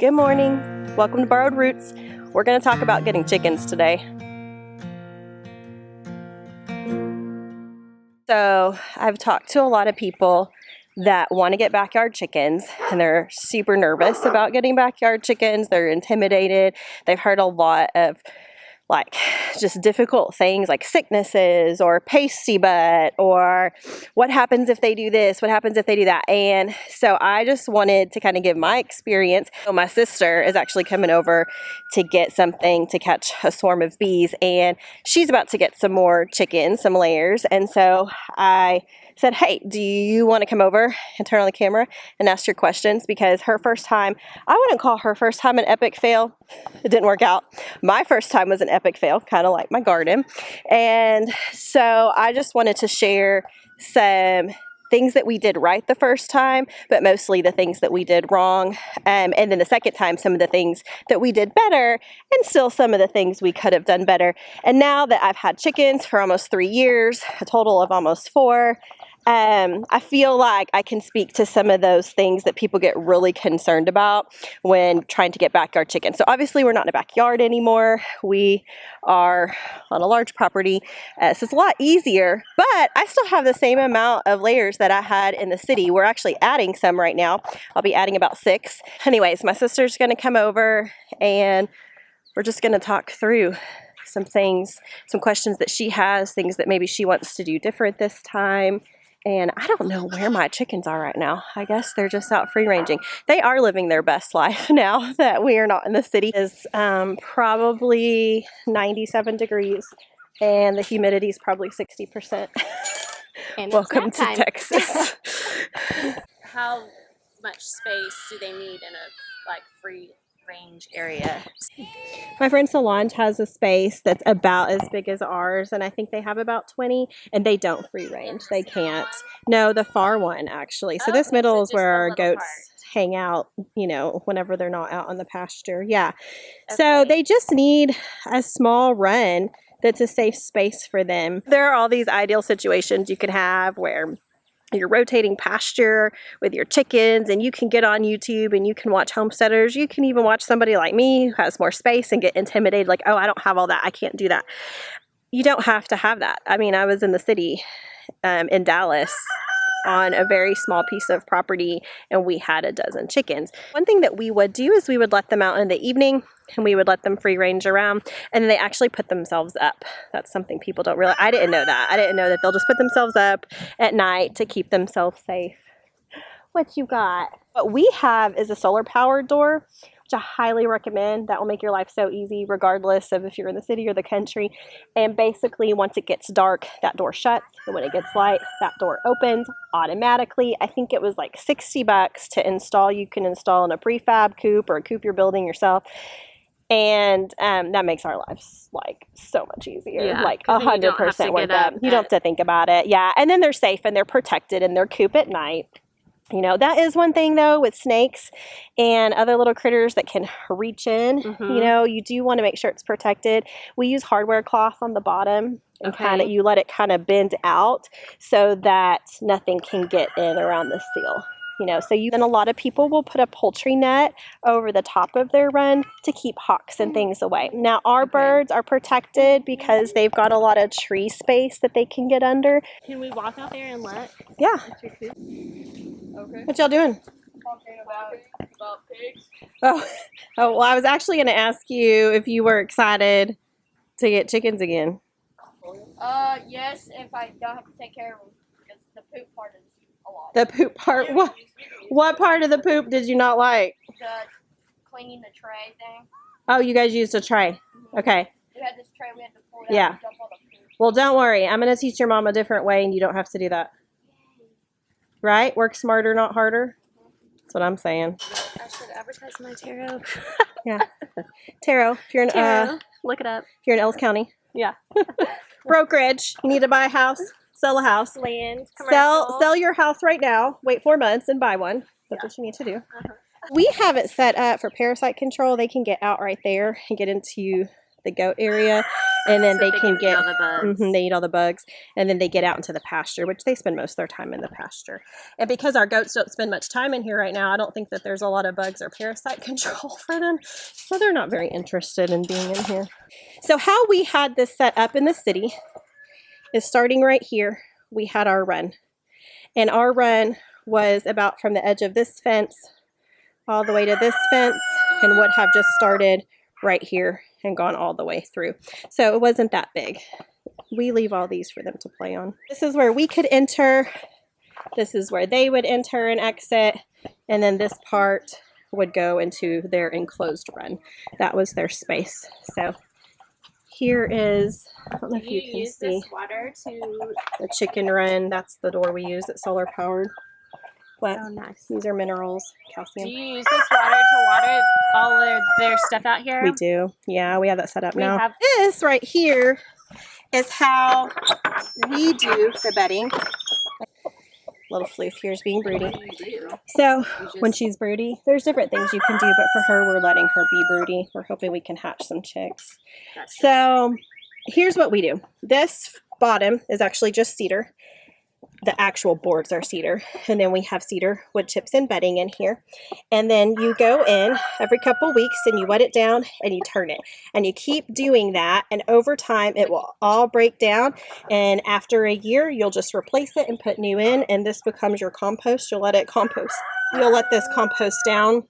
Good morning. Welcome to Borrowed Roots. We're going to talk about getting chickens today. So I've talked to a lot of people that want to get backyard chickens, and they're super nervous about getting backyard chickens. They're intimidated. They've heard a lot of just difficult things like sicknesses or pasty butt or what happens if they do this, what happens if they do that. And so I just wanted to kind of give my experience. So my sister is actually coming over to get something to catch a swarm of bees, and she's about to get some more chickens, some layers. And so I said, hey, do you want to come over and turn on the camera and ask your questions? Because her first time, I wouldn't call her first time an epic fail. It didn't work out. My first time was an epic fail, kind of like my garden. And so I just wanted to share some things that we did right the first time, but mostly the things that we did wrong. And then the second time, some of the things that we did better, and still some of the things we could have done better. And now that I've had chickens for almost 3 years, a total of almost 4, I feel like I can speak to some of those things that people get really concerned about when trying to get backyard chickens. So obviously we're not in a backyard anymore. We are on a large property, so it's a lot easier, but I still have the same amount of layers that I had in the city. We're actually adding some right now. I'll be adding about 6. Anyways, my sister's going to come over and we're just going to talk through some things, some questions that she has, things that maybe she wants to do different this time. And I don't know where my chickens are right now. I guess they're just out free ranging. They are living their best life now that we are not in the city. It's probably 97 degrees and the humidity is probably 60%. And welcome to Texas. How much space do they need in a free range area? My friend Solange has a space that's about as big as ours, and I think they have about 20, and they don't free range. They can't. No, the far one, actually. So this middle is where our goats hang out, whenever they're not out on the pasture. Yeah. Okay. So they just need a small run that's a safe space for them. There are all these ideal situations you could have where you're rotating pasture with your chickens, and you can get on YouTube and you can watch homesteaders. You can even watch somebody like me who has more space and get intimidated like, oh, I don't have all that, I can't do that. You don't have to have that. I mean, I was in the city in Dallas on a very small piece of property, and we had a dozen chickens. One thing that we would do is we would let them out in the evening and we would let them free range around, and then they actually put themselves up. That's something people don't realize. I didn't know that. I didn't know that they'll just put themselves up at night to keep themselves safe. What you got? What we have is a solar powered door, which I highly recommend. That will make your life so easy regardless of if you're in the city or the country. And basically once it gets dark, that door shuts, and when it gets light, that door opens automatically. I think it was like $60 to install. You can install in a prefab coop or a coop you're building yourself. And that makes our lives so much easier. Yeah, 100% worth it. You don't have to think about it. Yeah. And then they're safe and they're protected in their coop at night. That is one thing though with snakes and other little critters that can reach in. Mm-hmm. You do want to make sure it's protected. We use hardware cloth on the bottom, and you let it kind of bend out so that nothing can get in around the seal. Then a lot of people will put a poultry net over the top of their run to keep hawks and things away. Now our birds are protected because they've got a lot of tree space that they can get under. Can we walk out there and look? Yeah. Okay. What y'all doing? Talking about pigs. Oh, well, I was actually going to ask you if you were excited to get chickens again. Yes, if I don't have to take care of them, because the poop part is a lot. The poop part? What part of the poop did you not like? The cleaning the tray thing. Oh, you guys used a tray. Mm-hmm. Okay. We had this tray we had to pull out and dump all the poop. Well, don't worry. I'm going to teach your mom a different way, and you don't have to do that. Right? Work smarter, not harder. That's what I'm saying. I should advertise my tarot. Yeah. Tarot. If you're in look it up. If you're in Ellis County. Yeah. Brokerage. You need to buy a house. Sell a house. Land. Sell your house right now. Wait 4 months and buy one. That's what you need to do. We have it set up for parasite control. They can get out right there and get into the goat area, and then So they can eat get all the bugs. they eat all the bugs, and then they get out into the pasture, which they spend most of their time in the pasture. And because our goats don't spend much time in here right now, I don't think that there's a lot of bugs or parasite control for them, so they're not very interested in being in here. So how we had this set up in the city is starting right here. We had our run, and our run was about from the edge of this fence all the way to this fence, and would have just started right here and gone all the way through. So it wasn't that big. We leave all these for them to play on. This is where we could enter. This is where they would enter and exit. And then this part would go into their enclosed run. That was their space. So here is, I don't know if you can use see this water to the chicken run. That's the door we use. It's solar powered. But nice. these are minerals, Do calcium. you use this water to water all of their stuff out here? We do. Yeah, we have that set up now. have- This right here is how we do the bedding. Little floof here is being broody. What do you do? So when she's broody, there's different things you can do, but for her, we're letting her be broody. We're hoping we can hatch some chicks. Gotcha. So here's what we do. This bottom is actually just cedar. The actual boards are cedar, and then we have cedar wood chips and bedding in here. And then you go in every couple weeks and you wet it down and you turn it, and you keep doing that, and over time it will all break down, and after a year you'll just replace it and put new in, and this becomes your compost. You'll let it compost. You'll let this compost down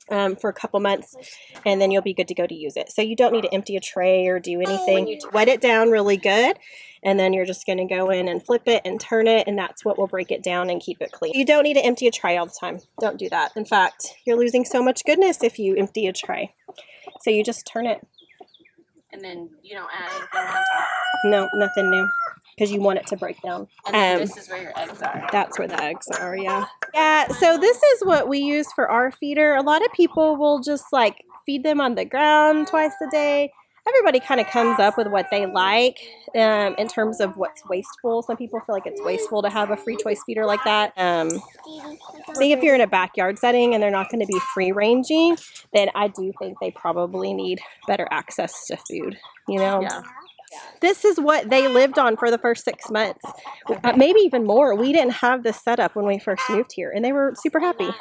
for a couple months, and then you'll be good to go to use it. So you don't need to empty a tray or do anything. You wet it down really good, and then you're just going to go in and flip it and turn it, and that's what will break it down and keep it clean. You don't need to empty a tray all the time. Don't do that. In fact, you're losing so much goodness if you empty a tray. So you just turn it. And then you don't add anything on top. No, nothing new, because you want it to break down. And then this is where your eggs are. That's where the eggs are, yeah. Yeah, so this is what we use for our feeder. A lot of people will just like feed them on the ground twice a day. Everybody kind of comes up with what they like in terms of what's wasteful. Some people feel like it's wasteful to have a free choice feeder like that. I think if you're in a backyard setting and they're not going to be free ranging, then I do think they probably need better access to food, you know? Yeah. This is what they lived on for the first 6 months, maybe even more. We didn't have this setup when we first moved here, and they were super happy. All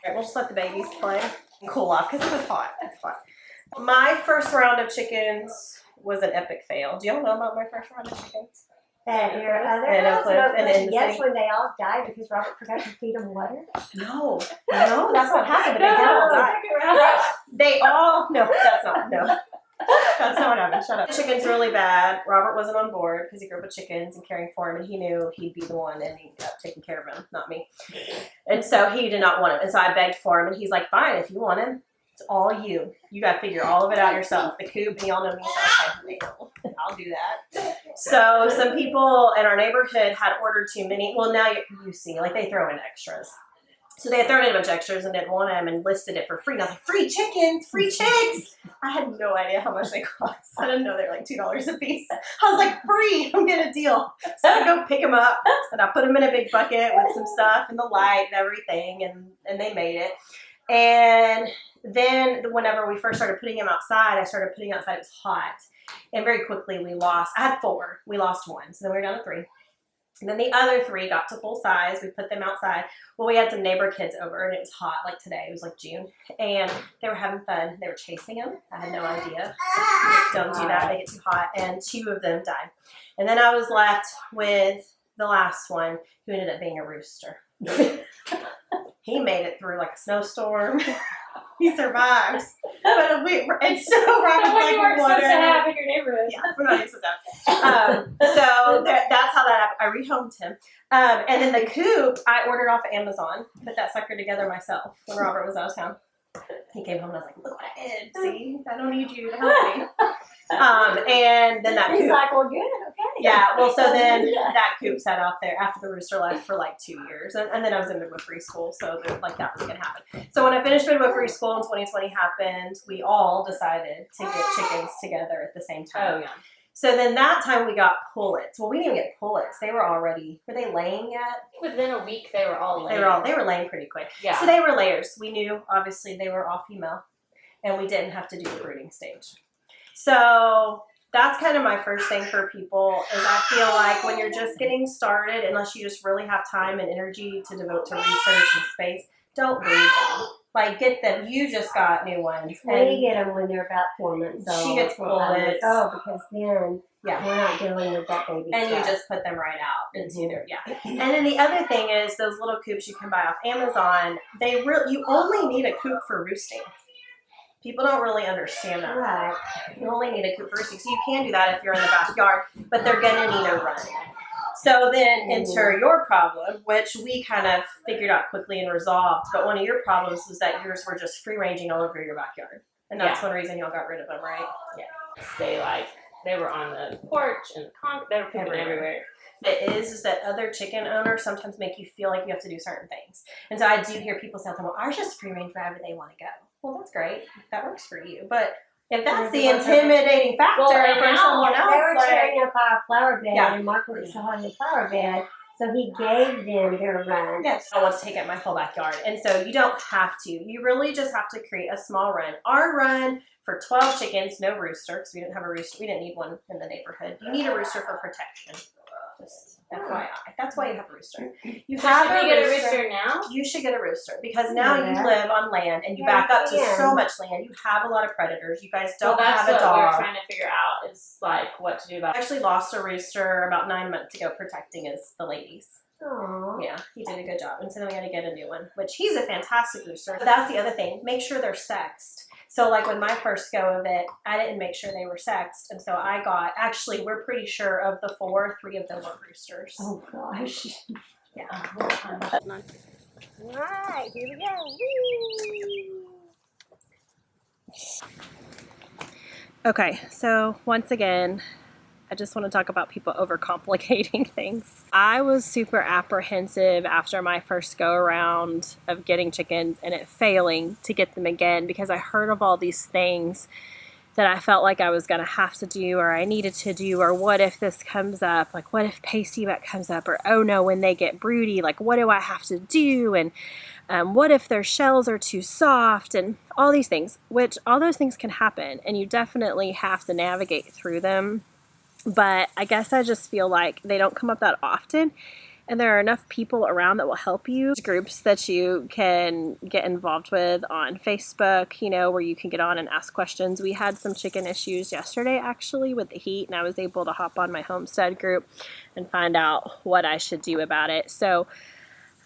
right, we'll just let the babies play and cool off because it was hot. It's hot. My first round of chickens was an epic fail. Do y'all know about my first round of chickens? And your other And house, Oakland, and in the yes, city. when they all died because Robert forgot to feed them water. No, that's what happened. But they all died. They all, no, that's not, no. That's not what happened. Shut up. The chicken's really bad. Robert wasn't on board because he grew up with chickens and caring for him, and he knew he'd be the one and he ended up taking care of him, not me. And so he did not want him. And so I begged for him, and he's like, fine, if you want him, it's all you. You got to figure all of it out yourself. The coop, and y'all know me, so I'll do that. So some people in our neighborhood had ordered too many. Well, now you see, like they throw in extras. So they had thrown in a bunch of extras and didn't want them and listed it for free. And I was like, free chickens, free chicks. I had no idea how much they cost. I didn't know they were like $2 a piece. I was like, free, I'm getting a deal. So I go pick them up, and I put them in a big bucket with some stuff and the light and everything, and they made it. And then whenever we first started putting them outside, I started putting them outside. It was hot. And very quickly we lost, I had 4. We lost 1. So then we were down to 3. And then the other 3 got to full size. We put them outside. Well, we had some neighbor kids over, and it was hot, like today. It was like June. And they were having fun. They were chasing them. I had no idea. Don't do that. They get too hot. And 2 of them died. And then I was left with the last one, who ended up being a rooster. He made it through like a snowstorm. He survived. But it's so Robert's like, you weren't supposed to wondering. have in your neighborhood. Yeah, we're not supposed to have. So that's how that happened. I rehomed him. And then the coop, I ordered off of Amazon. Put that sucker together myself when Robert was out of town. He came home and I was like, look what I did. See, I don't need you to help me. And then that He's coop. like, well, good, okay. Yeah, well, so then that coop sat out there after the rooster left for like 2 years. And then I was in midwifery school, so like that was going to happen. So when I finished midwifery school and 2020 happened, we all decided to get chickens together at the same time. Oh, yeah. So then that time we got pullets. Well, we didn't even get pullets. They were already, were they laying yet? Within a week, they were all laying. They were laying pretty quick. Yeah. So they were layers. We knew, obviously, they were all female, and we didn't have to do the brooding stage. So that's kind of my first thing for people is I feel like when you're just getting started, unless you just really have time and energy to devote to research and space, don't breed them. Like, get them. You just got new ones. We get them when they're about 4 months old. She gets bullets. Oh, because then Yeah. we're not dealing with that baby And stuff. you just put them right out into their, yeah. And then the other thing is those little coops you can buy off Amazon, you only need a coop for roosting. People don't really understand that. Right. You only need a coop for roosting. So you can do that if you're in the backyard, but they're going to need a run. So then enter your problem, which we kind of figured out quickly and resolved. But one of your problems was that yours were just free ranging all over your backyard. And that's one reason y'all got rid of them, right? Yeah. They were on the porch and they were pooping everywhere. It is that other chicken owners sometimes make you feel like you have to do certain things. And so I do hear people say, well, ours just free range wherever they want to go. Well, that's great. That works for you. But if that's the intimidating factor for someone else, they were tearing up our flower bed, and Mark worked so hard in the flower bed, so he gave them their run. Yes, I want to take up my whole backyard. And so you don't have to. You really just have to create a small run. Our run for 12 chickens, no rooster, because we didn't have a rooster. We didn't need one in the neighborhood. You need a rooster for protection. Just FYI. That's why you have a rooster. You have should we get a rooster now? You should get a rooster because now you live on land and you back up to so much land. You have a lot of predators. You guys don't have a dog. That's what we're trying to figure out is like what to do about it. I actually lost a rooster about 9 months ago protecting the ladies. Aww. Yeah, he did a good job. And so then we had to get a new one, which he's a fantastic rooster. But that's the other thing. Make sure they're sexed. So like with my first go of it, I didn't make sure they were sexed. And so actually, we're pretty sure of the 4, 3 of them were roosters. Oh gosh. Yeah. All right, here we go. Okay, so once again, I just want to talk about people overcomplicating things. I was super apprehensive after my first go around of getting chickens and it failing to get them again because I heard of all these things that I felt like I was going to have to do or I needed to do, or what if this comes up, like what if pasty wet comes up, or oh no, when they get broody, like what do I have to do, and what if their shells are too soft, and all these things, which all those things can happen and you definitely have to navigate through them. But I guess I just feel like they don't come up that often. And there are enough people around that will help you. There's groups that you can get involved with on Facebook, where you can get on and ask questions. We had some chicken issues yesterday, actually, with the heat. And I was able to hop on my homestead group and find out what I should do about it. So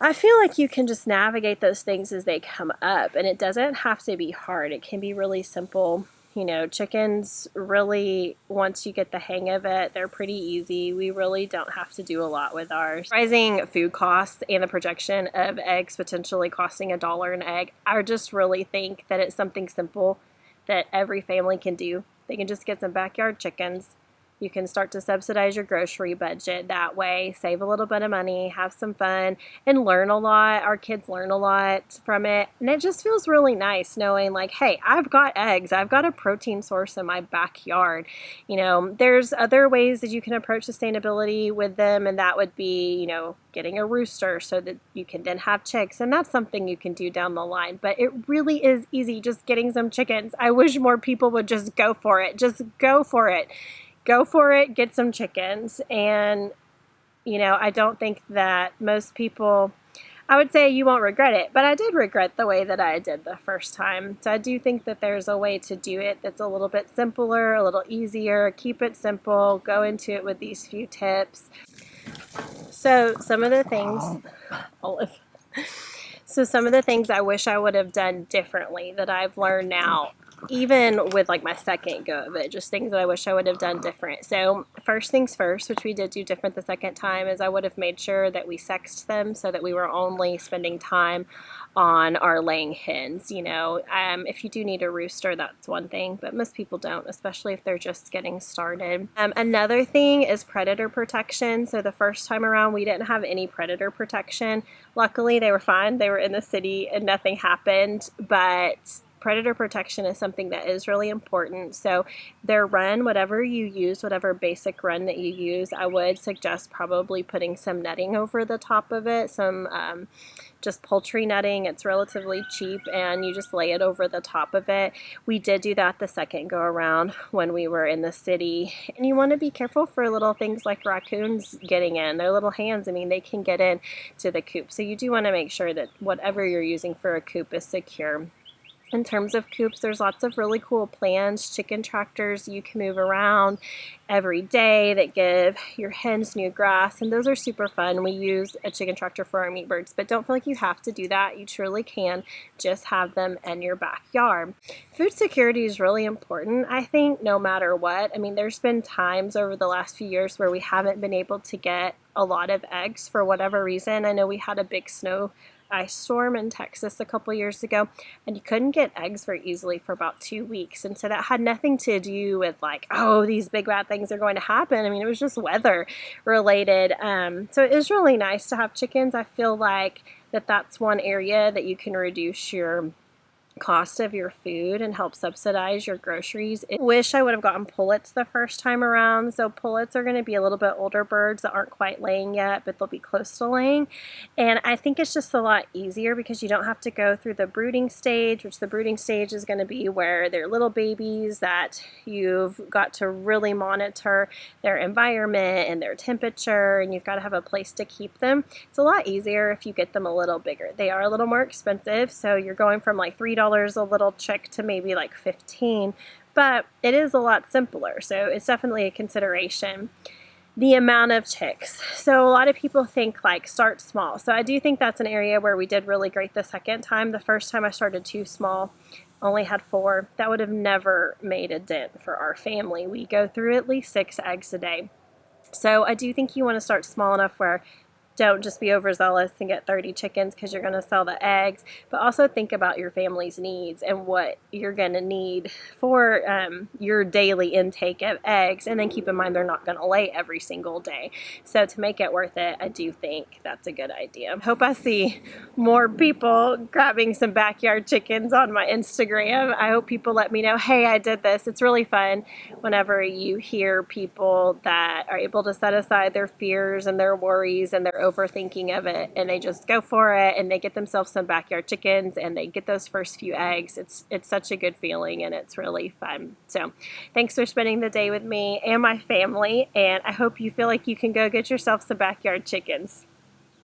I feel like you can just navigate those things as they come up. And it doesn't have to be hard. It can be really simple. Chickens really, once you get the hang of it, they're pretty easy. We really don't have to do a lot with ours. Rising food costs and the projection of eggs potentially costing $1 an egg, I just really think that it's something simple that every family can do. They can just get some backyard chickens. You can start to subsidize your grocery budget that way, save a little bit of money, have some fun, and learn a lot. Our kids learn a lot from it. And it just feels really nice knowing like, hey, I've got eggs. I've got a protein source in my backyard. There's other ways that you can approach sustainability with them, and that would be, getting a rooster so that you can then have chicks. And that's something you can do down the line. But it really is easy just getting some chickens. I wish more people would just go for it. Just go for it. Go for it, get some chickens. And, I don't think that most people, I would say you won't regret it, but I did regret the way that I did the first time. So I do think that there's a way to do it that's a little bit simpler, a little easier. Keep it simple, go into it with these few tips. So some of the things, I wish I would have done differently that I've learned now, even with like my second go of it, just things that I wish I would have done different. So first things first, which we did do different the second time, is I would have made sure that we sexed them so that we were only spending time on our laying hens. If you do need a rooster, that's one thing, but most people don't, especially if they're just getting started. Another thing is predator protection. So the first time around, we didn't have any predator protection. Luckily, they were fine. They were in the city and nothing happened, but predator protection is something that is really important. So their run, whatever you use, whatever basic run that you use, I would suggest probably putting some netting over the top of it, some just poultry netting. It's relatively cheap and you just lay it over the top of it. We did do that the second go around when we were in the city. And you want to be careful for little things like raccoons getting in. Their little hands, I mean, they can get in to the coop. So you do want to make sure that whatever you're using for a coop is secure. In terms of coops, there's lots of really cool plans, chicken tractors you can move around every day that give your hens new grass, and those are super fun. We use a chicken tractor for our meat birds, but don't feel like you have to do that. You truly can just have them in your backyard. Food security is really important, I think, no matter what. I mean, there's been times over the last few years where we haven't been able to get a lot of eggs for whatever reason. I know we had a big snow ice storm in Texas a couple years ago, and you couldn't get eggs very easily for about 2 weeks. And so that had nothing to do with like, oh, these big bad things are going to happen. I mean, it was just weather related. So it is really nice to have chickens. I feel like that's one area that you can reduce your cost of your food and help subsidize your groceries. I wish I would have gotten pullets the first time around. So pullets are going to be a little bit older birds that aren't quite laying yet, but they'll be close to laying. And I think it's just a lot easier because you don't have to go through the brooding stage, which the brooding stage is going to be where they're little babies that you've got to really monitor their environment and their temperature, and you've got to have a place to keep them. It's a lot easier if you get them a little bigger. They are a little more expensive, so you're going from like $3 a little chick to maybe like 15, but it is a lot simpler, so it's definitely a consideration. The amount of chicks. So a lot of people think like start small. So I do think that's an area where we did really great the second time. The first time I started too small, only had 4. That would have never made a dent for our family. We go through at least 6 eggs a day. So I do think you want to start small enough where don't just be overzealous and get 30 chickens because you're going to sell the eggs, but also think about your family's needs and what you're going to need for your daily intake of eggs. And then keep in mind they're not going to lay every single day. So to make it worth it, I do think that's a good idea. I hope I see more people grabbing some backyard chickens on my Instagram. I hope people let me know, hey, I did this. It's really fun whenever you hear people that are able to set aside their fears and their worries and their overthinking of it, and they just go for it, and they get themselves some backyard chickens, and they get those first few eggs. It's such a good feeling, and it's really fun. So thanks for spending the day with me and my family, and I hope you feel like you can go get yourself some backyard chickens.